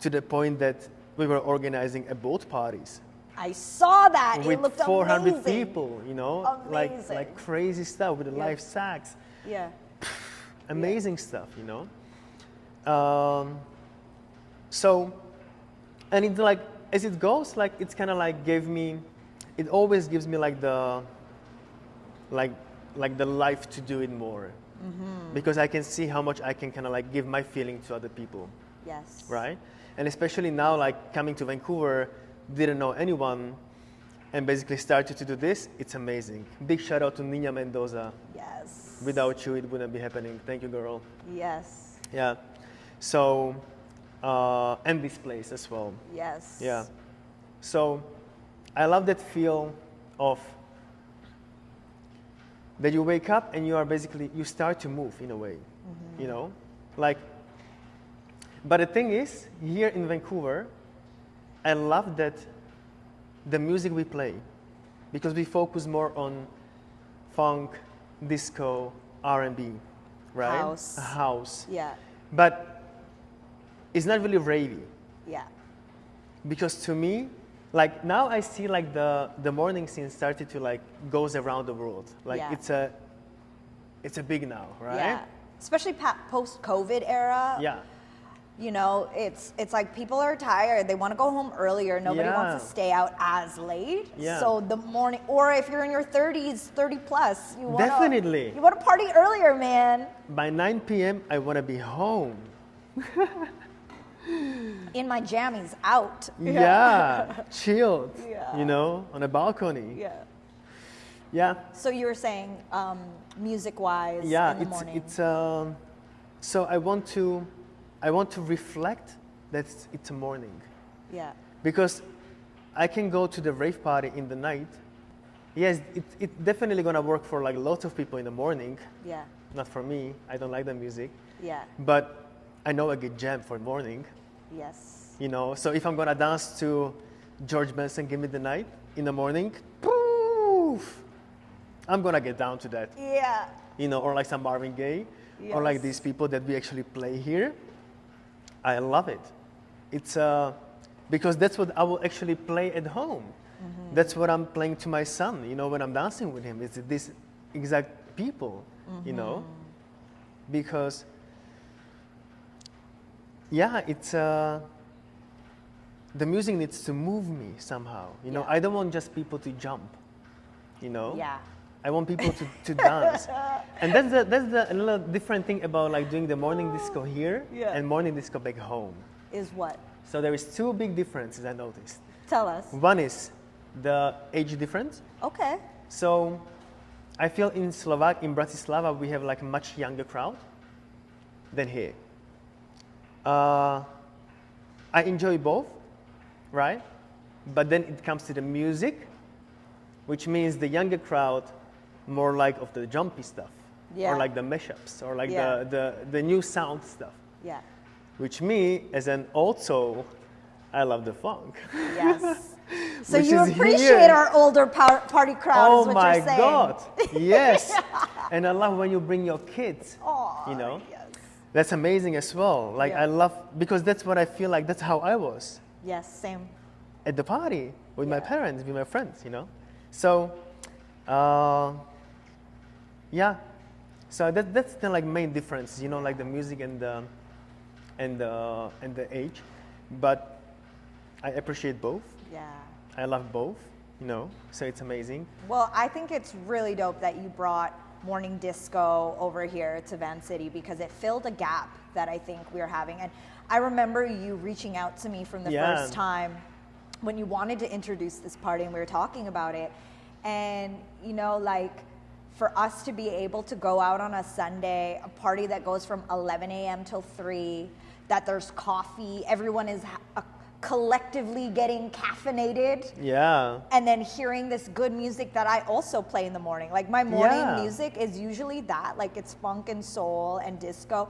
to the point that we were organizing boat parties. I saw that. With It looked 400 amazing. people, you know, Amazing. like crazy stuff with the Yeah. live sax, Yeah. amazing stuff, you know. So, and it's like as it goes, like it's kind of like it always gives me like the life to do it more, because I can see how much I can kind of like give my feeling to other people. Yes. Right? And especially now, like coming to Vancouver, didn't know anyone, and basically started to do this. It's amazing. Big shout out to Nina Mendoza. Yes. Without you, it wouldn't be happening. Thank you, girl. Yes. Yeah. So, and this place as well. Yes. Yeah. So, I love that feel of that you wake up and you start to move in a way, you know, like. But the thing is, here in Vancouver, I love that the music we play, because we focus more on funk, disco, R&B, right? House. Yeah. But it's not really ravey, Yeah. because to me, like now I see like the morning scene started to like goes around the world. Like Yeah. it's a big now, right? Yeah. Especially post-COVID era. Yeah. You know, it's like people are tired. They want to go home earlier. Nobody wants to stay out as late. Yeah. So the morning, or if you're in your 30s, 30 plus, you want Definitely. You want to party earlier, man. By 9 p.m., I want to be home. In my jammies, out. Yeah, chilled. Yeah. You know, on a balcony. Yeah. Yeah. So you were saying, music-wise, Yeah, in the morning. it's so I want to reflect that it's a morning, Yeah. because I can go to the rave party in the night. Yes, it's definitely gonna work for like lots of people in the morning. Yeah. Not for me. I don't like the music. Yeah. But I know I get jammed for morning. Yes. You know, so if I'm gonna dance to George Benson, Give Me the Night in the morning, poof, I'm gonna get down to that. Yeah. You know, or like some Marvin Gaye, or like Yes. these people that we actually play here. I love it. It's because that's what I will actually play at home. That's what I'm playing to my son, you know, when I'm dancing with him. It's these exact people, you know, because yeah, it's the music needs to move me somehow. You know, I don't want just people to jump, you know? Yeah. I want people to dance. And that's the another different thing about like doing the morning disco here and morning disco back home. Is what? So there is two big differences I noticed. Tell us. One is the age difference. Okay. So I feel in Bratislava, we have like a much younger crowd than here. I enjoy both, right? But then it comes to the music, which means the younger crowd more like of the jumpy stuff, or like the mashups, or like the new sound stuff. Yeah. Which me, as an old soul, I love the funk. Yes. So Which you is appreciate here. our older party crowd, is what you're saying. Oh my God, yes. And I love when you bring your kids, you know. Yes. That's amazing as well. Like I love, because that's what I feel like, that's how I was. Yes, same. At the party, with my parents, with my friends, you know. So, yeah. So that's the like main difference, you know, like the music and the age. But I appreciate both. Yeah. I love both, you know, so it's amazing. Well, I think it's really dope that you brought morning disco over here to Vancity because it filled a gap that I think we were having. And I remember you reaching out to me from the first time when you wanted to introduce this party and we were talking about it. And, you know, like for us to be able to go out on a Sunday, a party that goes from 11 a.m. till 3, that there's coffee, everyone is collectively getting caffeinated. Yeah. And then hearing this good music that I also play in the morning. Like my morning music is usually that, like it's funk and soul and disco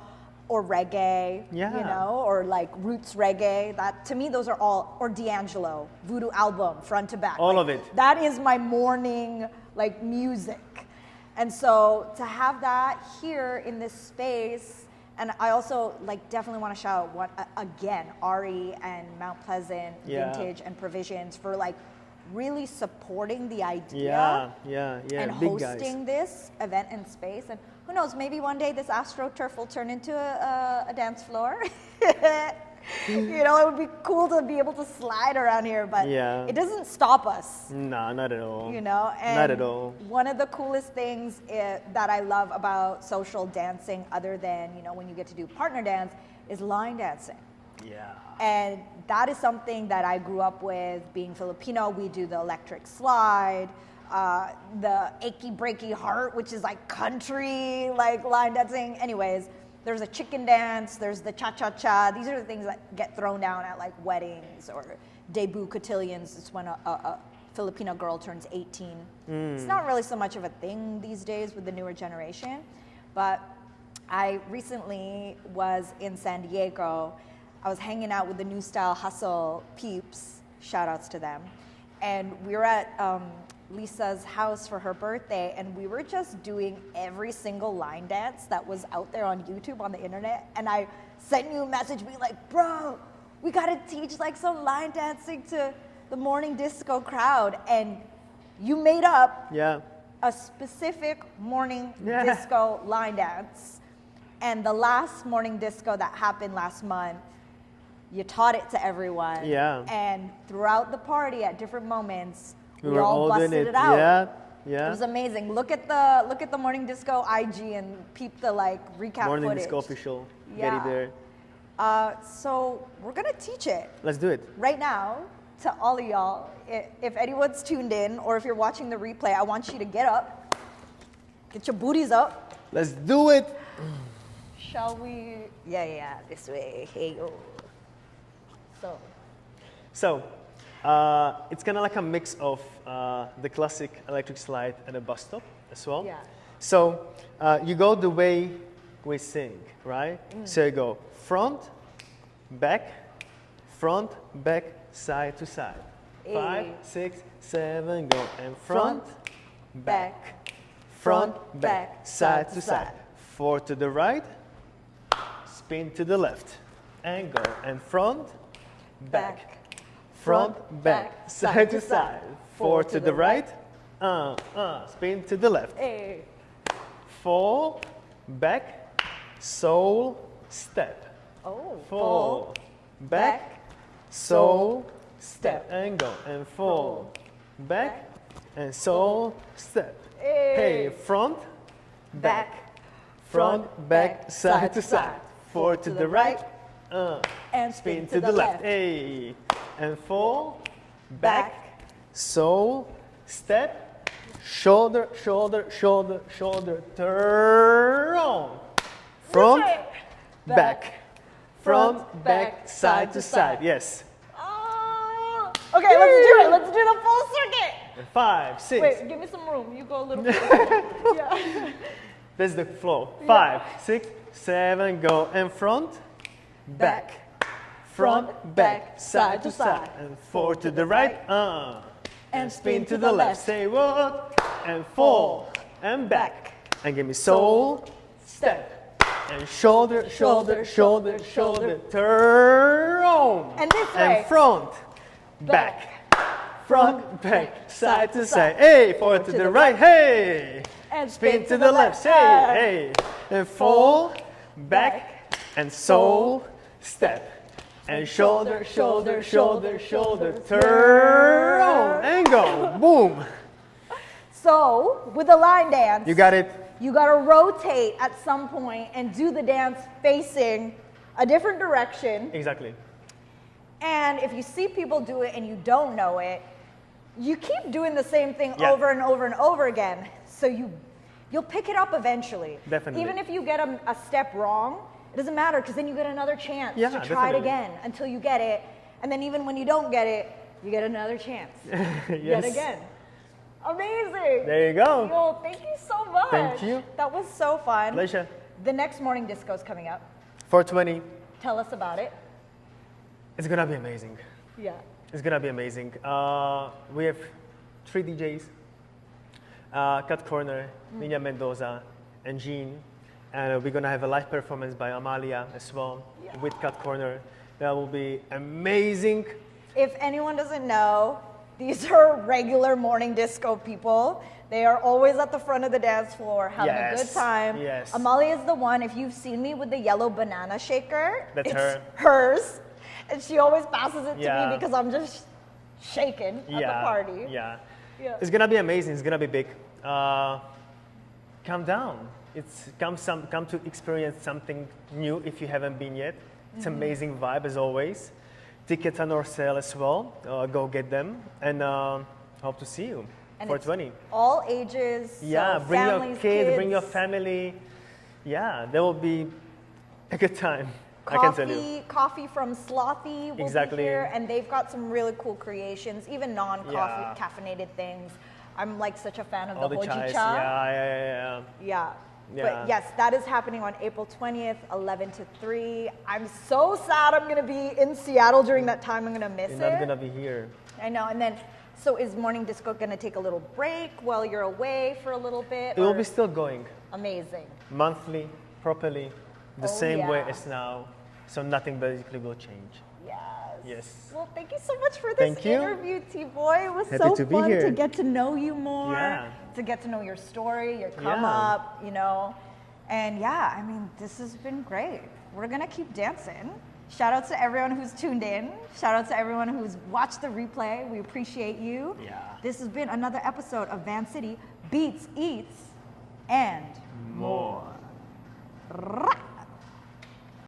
or reggae, you know, or like roots reggae. That to me, those are all, or D'Angelo, Voodoo album, front to back. All like, of it. That is my morning like music. And so to have that here in this space, and I also like definitely want to shout out again Ari and Mount Pleasant Vintage and Provisions for like really supporting the idea and big hosting this event and space. And who knows, maybe one day this AstroTurf will turn into a dance floor. You know, it would be cool to be able to slide around here, but it doesn't stop us. No, not at all. You know, and not at all. One of the coolest things that I love about social dancing, other than, you know, when you get to do partner dance, is line dancing. Yeah. And that is something that I grew up with. Being Filipino, we do the electric slide, the achy breaky heart, which is like country, like line dancing. Anyways, there's a chicken dance, there's the cha-cha-cha. These are the things that get thrown down at like weddings or debut cotillions. It's when a Filipino girl turns 18. It's not really so much of a thing these days with the newer generation. But I recently was in San Diego. I was hanging out with the New Style Hustle peeps, shout outs to them. And we were at Lisa's house for her birthday, and we were just doing every single line dance that was out there on YouTube on the internet. And I sent you a message being like, bro, we gotta teach like some line dancing to the morning disco crowd. And you made up a specific morning disco line dance. And the last morning disco that happened last month, you taught it to everyone. Yeah. And throughout the party at different moments, we all busted it out. Yeah. It was amazing. Look at the morning disco IG and peep the like recap morning footage. Disco official. Get it there. So we're gonna teach it. Let's do it. Right now, to all of y'all, if anyone's tuned in or if you're watching the replay, I want you to get up, get your booties up. Let's do it. Shall we? Yeah, this way. Hey, yo. So, it's kind of like a mix of the classic electric slide and a bus stop as well. Yeah. So, you go the way we sing, right? So you go front, back, side to side. 5, 6, 7, go. And front, back, side to side. 4 to the right, spin to the left. And go. And front, back, side to side. 4 to the right, spin to the left. 4, back, soul, step. 4, back, soul, step, and go, and fold, back, and soul, step. Hey, front, back, front, back, side to side, forward to the right, and spin to the left. Hey, and fold, back, soul, step, shoulder, shoulder, shoulder, shoulder, turn on, front, back, front, back, side to side. Yes. Okay, let's do it. Let's do the full circuit. 5, 6. Wait, give me some room. You go a little bit. Yeah. That's the flow. 5, 6, 7, go. And front, back, front, back, side to side. And forward to the right, and spin to the left. Say what? And fold, and back. And give me soul, step, and shoulder, shoulder, shoulder, shoulder, turn on. And this way. And front, back, front, back, side to side. Hey, forward to the right. Hey, and spin to the left. Say, hey, and fold, back, and soul, step, and shoulder, shoulder, shoulder, shoulder, turn on, and go. Boom. So, with the line dance, You got it. you got to rotate at some point and do the dance facing a different direction. Exactly. And if you see people do it and you don't know it, you keep doing the same thing Yeah. over and over and over again. So you'll pick it up eventually. Definitely. Even if you get a step wrong, it doesn't matter because then you get another chance Yeah, to try it definitely. again until you get it. And then even when you don't get it, you get another chance. Yes. Yet again. Amazing. There you go. Yo, thank you so much. Thank you. That was so fun. Pleasure. The next morning disco is coming up. 420. Tell us about it. It's gonna be amazing. Yeah. It's gonna be amazing. We have 3 DJs. Cut Corner, Nina Mendoza, and Jean. And we're gonna have a live performance by Amalia as well with Cut Corner. That will be amazing. If anyone doesn't know, these are regular morning disco people. They are always at the front of the dance floor having a good Yes, time. yes. Amalia is the one, if you've seen me with the yellow banana shaker, That's it's her. hers. And she always passes it to Yeah. me because I'm just shaking at the party. Yeah. Yeah. It's gonna be amazing. It's gonna be big. Come down. Come to experience something new if you haven't been yet. It's amazing vibe as always. Tickets are on sale as well. Go get them and hope to see you. And 420. it's all ages. Yeah, so bring your families, kids, bring your family. Yeah, there will be a good time. I can tell you. Coffee from Slothy will Exactly. be here, and they've got some really cool creations, even non-coffee Yeah. caffeinated things. I'm like such a fan of All the the hojicha. chais. Yeah. Yeah. Yeah. But yes, that is happening on April 20th, 11 to 3. I'm so sad I'm going to be in Seattle during that time. I'm going to miss You're it. not gonna be here. I know. And then, so is Morning Disco going to take a little break while you're away for a little bit? It will or- be still going Amazing. monthly, properly, the Oh, same way yeah. as now. So nothing basically will change. Yes. Yes. Well, thank you so much for this Thank you. interview, T-Boy. It was Happy so to be fun here. to get to know you more, Yeah. to get to know your story, your come Yeah. up, you know. And yeah, I mean, this has been great. We're going to keep dancing. Shout out to everyone who's tuned in. Shout out to everyone who's watched the replay. We appreciate you. Yeah. This has been another episode of Vancity Beats, Eats, and More. More.